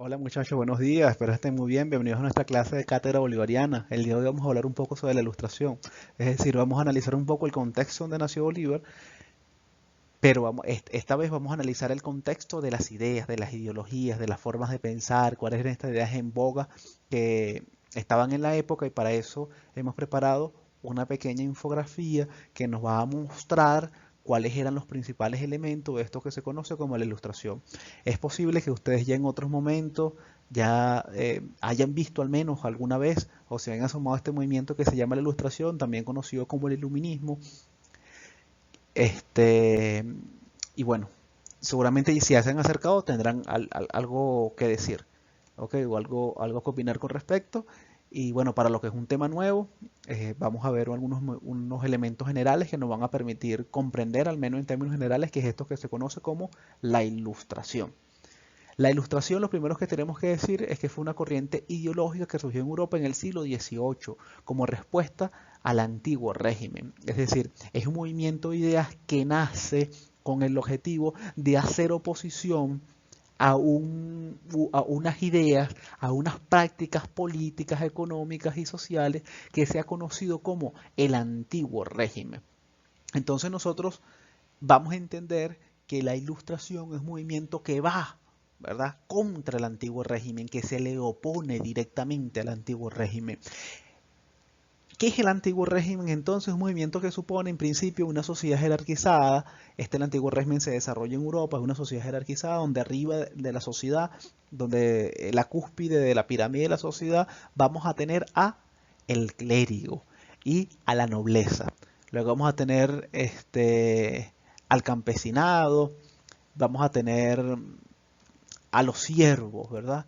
Hola muchachos, buenos días, espero estén muy bien. Bienvenidos a nuestra clase de cátedra bolivariana. El día de hoy vamos a hablar un poco sobre la ilustración, es decir, vamos a analizar un poco el contexto donde nació Bolívar, pero esta vez vamos a analizar el contexto de las ideas, de las ideologías, de las formas de pensar, cuáles eran estas ideas en boga que estaban en la época y para eso hemos preparado una pequeña infografía que nos va a mostrar cuáles eran los principales elementos de esto que se conoce como la ilustración. Es posible que ustedes ya en otros momentos ya hayan visto al menos alguna vez o se hayan asomado a este movimiento que se llama la ilustración, también conocido como el iluminismo. Este, y bueno, seguramente si se han acercado tendrán algo que decir, ¿ok? O algo que opinar con respecto. Y bueno, para lo que es un tema nuevo, vamos a ver unos elementos generales que nos van a permitir comprender, al menos en términos generales, qué es esto que se conoce como la ilustración. La ilustración, lo primero que tenemos que decir es que fue una corriente ideológica que surgió en Europa en el siglo XVIII como respuesta al antiguo régimen. Es decir, es un movimiento de ideas que nace con el objetivo de hacer oposición a unas ideas, a unas prácticas políticas, económicas y sociales que se ha conocido como el antiguo régimen. Entonces nosotros vamos a entender que la ilustración es un movimiento que va, ¿verdad?, contra el antiguo régimen, que se le opone directamente al antiguo régimen. ¿Qué es el antiguo régimen entonces? Un movimiento que supone en principio una sociedad jerarquizada. El antiguo régimen se desarrolla en Europa, es una sociedad jerarquizada donde arriba de la sociedad, donde la cúspide de la pirámide de la sociedad, vamos a tener a el clérigo y a la nobleza. Luego vamos a tener al campesinado, vamos a tener a los siervos, ¿verdad?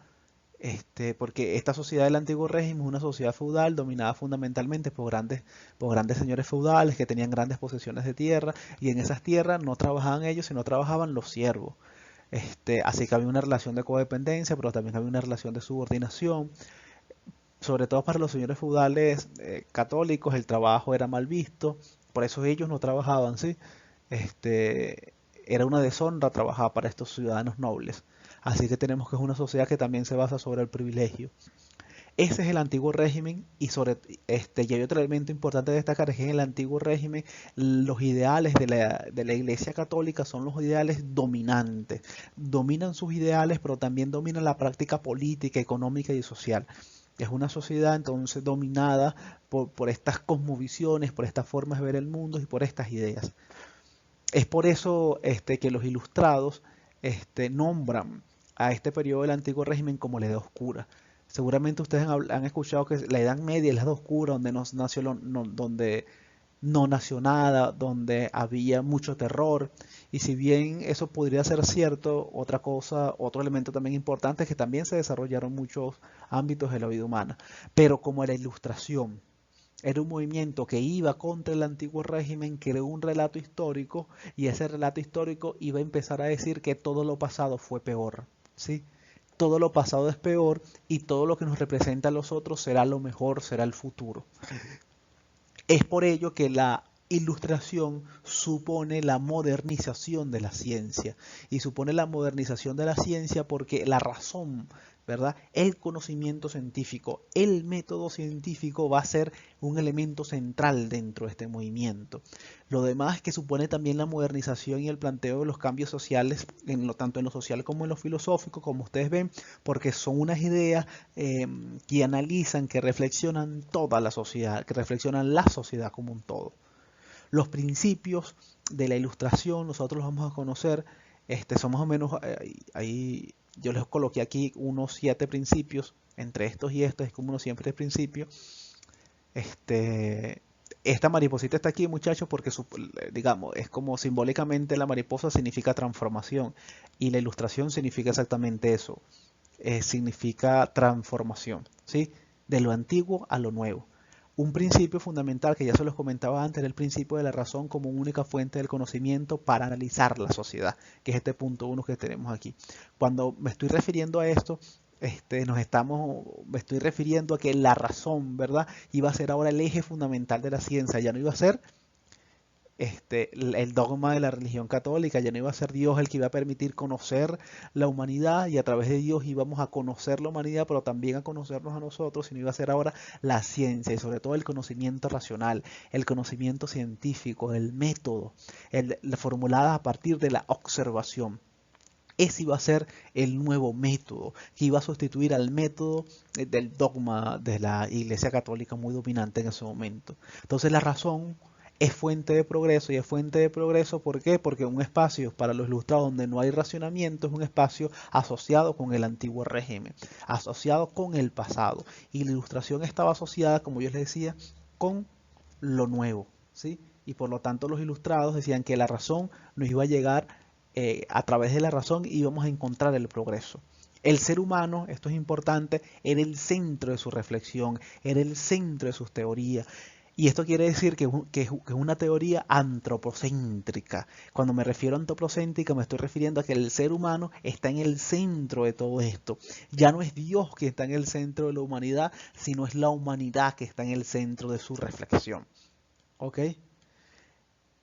Porque esta sociedad del antiguo régimen es una sociedad feudal dominada fundamentalmente por grandes señores feudales que tenían grandes posesiones de tierra y en esas tierras no trabajaban ellos, sino trabajaban los siervos. Así que había una relación de codependencia, pero también había una relación de subordinación. Sobre todo para los señores feudales católicos el trabajo era mal visto, por eso ellos no trabajaban, ¿sí? Era una deshonra trabajar para estos ciudadanos nobles. Así que tenemos que es una sociedad que también se basa sobre el privilegio. Ese es el antiguo régimen y hay otro elemento importante de destacar es que en el antiguo régimen los ideales de la Iglesia Católica son los ideales dominantes. Dominan sus ideales, pero también dominan la práctica política, económica y social. Es una sociedad entonces dominada por estas cosmovisiones, por estas formas de ver el mundo y por estas ideas. Es por eso que los ilustrados nombran a este periodo del antiguo régimen como la Edad Oscura. Seguramente ustedes han escuchado que la Edad Media es la Edad Oscura, donde donde no nació nada, donde había mucho terror. Y si bien eso podría ser cierto, otra cosa, otro elemento también importante es que también se desarrollaron muchos ámbitos de la vida humana. Pero como la ilustración era un movimiento que iba contra el antiguo régimen, creó un relato histórico y ese relato histórico iba a empezar a decir que todo lo pasado fue peor, ¿sí? Todo lo pasado es peor y todo lo que nos representa a los otros será lo mejor, será el futuro. Es por ello que la ilustración supone la modernización de la ciencia y supone la modernización de la ciencia porque la razón, ¿verdad? El conocimiento científico, el método científico va a ser un elemento central dentro de este movimiento. Lo demás que supone también la modernización y el planteo de los cambios sociales, tanto en lo social como en lo filosófico, como ustedes ven, porque son unas ideas que analizan, que reflexionan toda la sociedad, que reflexionan la sociedad como un todo. Los principios de la ilustración nosotros los vamos a conocer, son más o menos, ahí yo les coloqué aquí unos 7 principios, entre estos y estos es como unos siempre principios. Este, esta mariposita está aquí, muchachos, porque digamos, es como simbólicamente la mariposa significa transformación y la ilustración significa exactamente eso, significa transformación, ¿sí? De lo antiguo a lo nuevo. Un principio fundamental que ya se los comentaba antes era el principio de la razón como única fuente del conocimiento para analizar la sociedad, que es este punto uno que tenemos aquí. Cuando me estoy refiriendo a esto, me estoy refiriendo a que la razón, ¿verdad? Iba a ser ahora el eje fundamental de la ciencia, ya no iba a ser el dogma de la religión católica. Ya no iba a ser Dios el que iba a permitir conocer la humanidad y a través de Dios íbamos a conocer la humanidad, pero también a conocernos a nosotros, sino iba a ser ahora la ciencia y sobre todo el conocimiento racional, el conocimiento científico, el método, la formulada a partir de la observación. Ese iba a ser el nuevo método, que iba a sustituir al método del dogma de la Iglesia Católica muy dominante en ese momento. Entonces la razón es fuente de progreso, y es fuente de progreso, ¿por qué? Porque un espacio para los ilustrados donde no hay racionamiento es un espacio asociado con el antiguo régimen, asociado con el pasado. Y la ilustración estaba asociada, como yo les decía, con lo nuevo, ¿sí? Y por lo tanto los ilustrados decían que la razón nos iba a llegar, a través de la razón íbamos a encontrar el progreso. El ser humano, esto es importante, era el centro de su reflexión, era el centro de sus teorías. Y esto quiere decir que es una teoría antropocéntrica. Cuando me refiero a antropocéntrica me estoy refiriendo a que el ser humano está en el centro de todo esto. Ya no es Dios que está en el centro de la humanidad, sino es la humanidad que está en el centro de su reflexión. ¿Ok?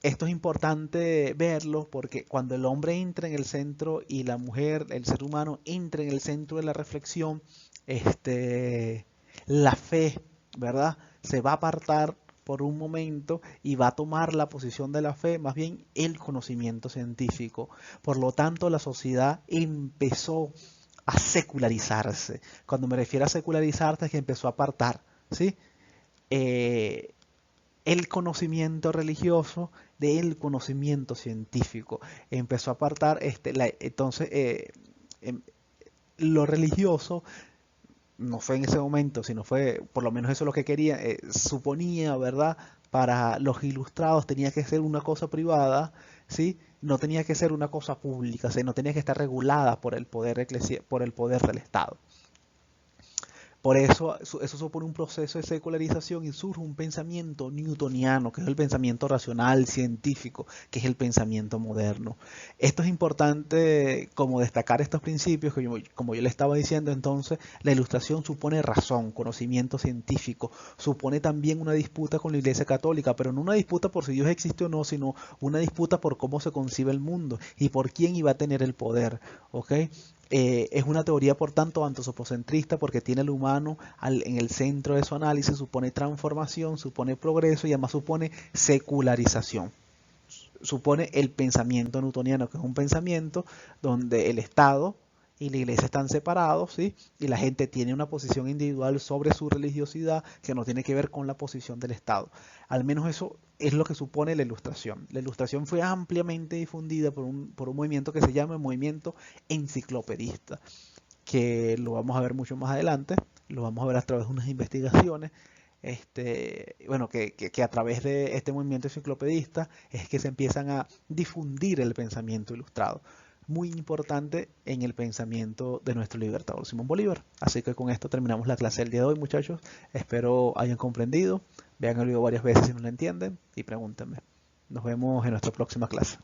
Esto es importante verlo porque cuando el hombre entra en el centro y la mujer, el ser humano, entra en el centro de la reflexión, la fe, ¿verdad? Se va a apartar por un momento y va a tomar la posición de la fe, más bien el conocimiento científico. Por lo tanto, la sociedad empezó a secularizarse. Cuando me refiero a secularizarse es que empezó a apartar, ¿sí? Eh, el conocimiento religioso del conocimiento científico. Empezó a apartar, entonces, em, lo religioso no fue en ese momento, sino fue, por lo menos eso es lo que quería, suponía, ¿verdad? Para los ilustrados tenía que ser una cosa privada, ¿sí? No tenía que ser una cosa pública, ¿sí? No tenía que estar regulada por el poder por el poder del Estado. Por eso supone un proceso de secularización y surge un pensamiento newtoniano, que es el pensamiento racional, científico, que es el pensamiento moderno. Esto es importante como destacar estos principios, que como yo le estaba diciendo entonces, la ilustración supone razón, conocimiento científico, supone también una disputa con la Iglesia Católica, pero no una disputa por si Dios existe o no, sino una disputa por cómo se concibe el mundo y por quién iba a tener el poder, ¿ok? Es una teoría, por tanto, antropocentrista porque tiene al humano en el centro de su análisis, supone transformación, supone progreso y además supone secularización. Supone el pensamiento newtoniano, que es un pensamiento donde el Estado y la iglesia están separados, ¿sí? Y la gente tiene una posición individual sobre su religiosidad que no tiene que ver con la posición del Estado. Al menos eso es lo que supone la ilustración. La ilustración fue ampliamente difundida por un movimiento que se llama el movimiento enciclopedista, que lo vamos a ver mucho más adelante, lo vamos a ver a través de unas investigaciones. Bueno, que a través de este movimiento enciclopedista es que se empiezan a difundir el pensamiento ilustrado, muy importante en el pensamiento de nuestro libertador Simón Bolívar. Así que con esto terminamos la clase del día de hoy, muchachos. Espero hayan comprendido. Vean el video varias veces si no lo entienden y pregúntenme. Nos vemos en nuestra próxima clase.